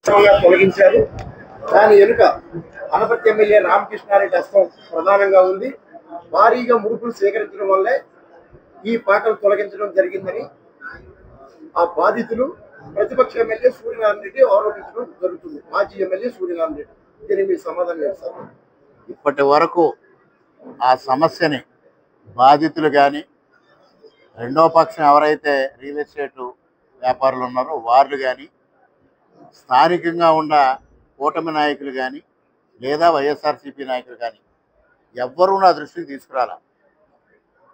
తొలగించారు. దాని వెనుక అనపర్తి ఎమ్మెల్యే రామకృష్ణారెడ్డి హస్తం ప్రధానంగా ఉంది. భారీగా ముడుపులు సేకరించడం వల్లే ఈ పాకలు తొలగించడం జరిగిందని ఆ బాధితులు ప్రతిపక్ష ఎమ్మెల్యే సూర్యనారాయణ రెడ్డి ఆరోపించడం జరుగుతుంది. మాజీ ఎమ్మెల్యే సూర్యనారాయణ రెడ్డి. దీనికి మీ సమాధానం చేస్తారు. ఇప్పటి వరకు ఆ సమస్యని బాధితులు కానీ రెండో పక్షం ఎవరైతే రియల్ ఎస్టేట్ వ్యాపారులు ఉన్నారో వాళ్ళు కానీ స్థానికంగా ఉన్న కూటమి నాయకులు కానీ లేదా వైఎస్ఆర్సీపీ నాయకులు కానీ ఎవ్వరూ నా దృష్టికి తీసుకురాల.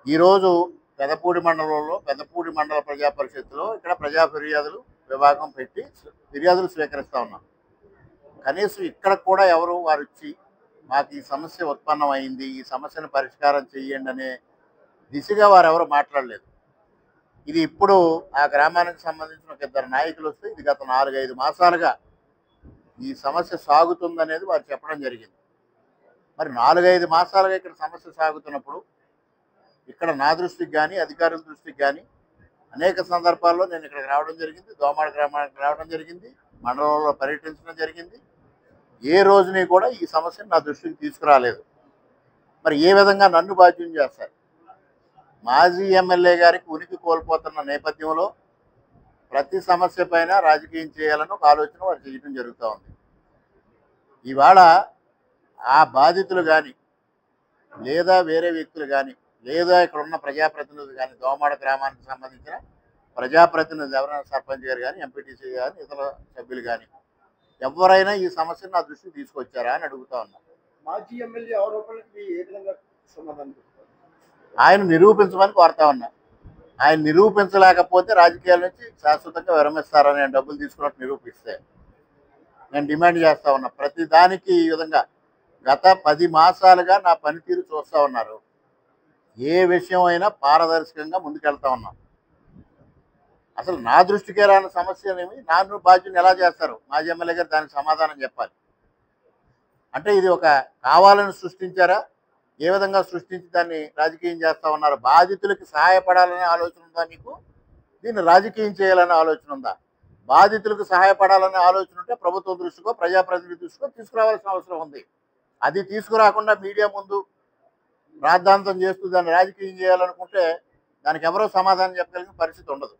ఈరోజు పెదపూడి మండలంలో పెదపూడి మండల ప్రజా పరిషత్తులో ఇక్కడ ప్రజా ఫిర్యాదులు విభాగం పెట్టి ఫిర్యాదులు స్వీకరిస్తూ ఉన్నాం. కనీసం ఇక్కడ కూడా ఎవరు వారు వచ్చి మాకు ఈ సమస్య ఉత్పన్నం అయింది, ఈ సమస్యను పరిష్కారం చెయ్యండి అనే దిశగా వారు ఎవరు మాట్లాడలేదు. ఇది ఇప్పుడు ఆ గ్రామానికి సంబంధించిన ఒక ఇద్దరు నాయకులు వస్తే ఇది గత 4-5 మాసాలుగా ఈ సమస్య సాగుతుందనేది వారు చెప్పడం జరిగింది. మరి 4-5 మాసాలుగా ఇక్కడ సమస్య సాగుతున్నప్పుడు ఇక్కడ నా దృష్టికి కానీ అధికారుల దృష్టికి కానీ అనేక సందర్భాల్లో నేను ఇక్కడికి రావడం జరిగింది, దోమాడ గ్రామానికి రావడం జరిగింది, మండలంలో పర్యటించడం జరిగింది. ఏ రోజుని కూడా ఈ సమస్యను నా దృష్టికి తీసుకురాలేదు. మరి ఏ విధంగా నన్ను బాధ్యం చేస్తారు? మాజీ ఎమ్మెల్యే గారికి ఉనికి కోల్పోతున్న నేపథ్యంలో ప్రతి సమస్య పైన రాజకీయం చేయాలని ఒక ఆలోచన వారు చేయడం జరుగుతూ ఉంది. ఇవాళ ఆ బాధితులు కానీ లేదా వేరే వ్యక్తులు కానీ లేదా ఇక్కడ ఉన్న ప్రజాప్రతినిధులు కానీ దోమాడ గ్రామానికి సంబంధించిన ప్రజాప్రతినిధులు ఎవరైనా సర్పంచ్ గారు కానీ ఎంపీటీసీ కానీ ఇతర సభ్యులు కానీ ఎవరైనా ఈ సమస్యను నా దృష్టికి తీసుకొచ్చారా అని అడుగుతా ఉన్నారు. మాజీ ఎమ్మెల్యే ఆరోపణలకు ఏ విధంగా సమాధానం చెప్తారు? ఆయన నిరూపించమని కోరుతా ఉన్నా. ఆయన నిరూపించలేకపోతే రాజకీయాల నుంచి శాశ్వతంగా విరమిస్తారని డబ్బులు తీసుకున్నట్టు నిరూపిస్తే నేను డిమాండ్ చేస్తా ఉన్నా. ప్రతి దానికి ఈ విధంగా గత 10 మాసాలుగా నా పనితీరు చూస్తూ ఉన్నారు. ఏ విషయం అయినా పారదర్శకంగా ముందుకెళ్తా ఉన్నాం. అసలు నా దృష్టికే రాని సమస్యనేమి నాన్ను బాధ్యతను ఎలా చేస్తారు? మాజీ ఎమ్మెల్యే గారు దానికి సమాధానం చెప్పాలి. అంటే ఇది ఒక కావాలని సృష్టించారా? ఏ విధంగా సృష్టించి దాన్ని రాజకీయం చేస్తూ ఉన్నారు? బాధితులకి సహాయపడాలనే ఆలోచన ఉందా మీకు? దీన్ని రాజకీయం చేయాలనే ఆలోచన ఉందా? బాధితులకు సహాయపడాలనే ఆలోచన ఉంటే ప్రభుత్వం దృష్టికో ప్రజాప్రతినిధి దృష్టికో తీసుకురావాల్సిన అవసరం ఉంది. అది తీసుకురాకుండా మీడియా ముందు రాద్ధాంతం చేస్తూ దాన్ని రాజకీయం చేయాలనుకుంటే దానికి ఎవరో సమాధానం చెప్పగలిగిన పరిస్థితి ఉండదు.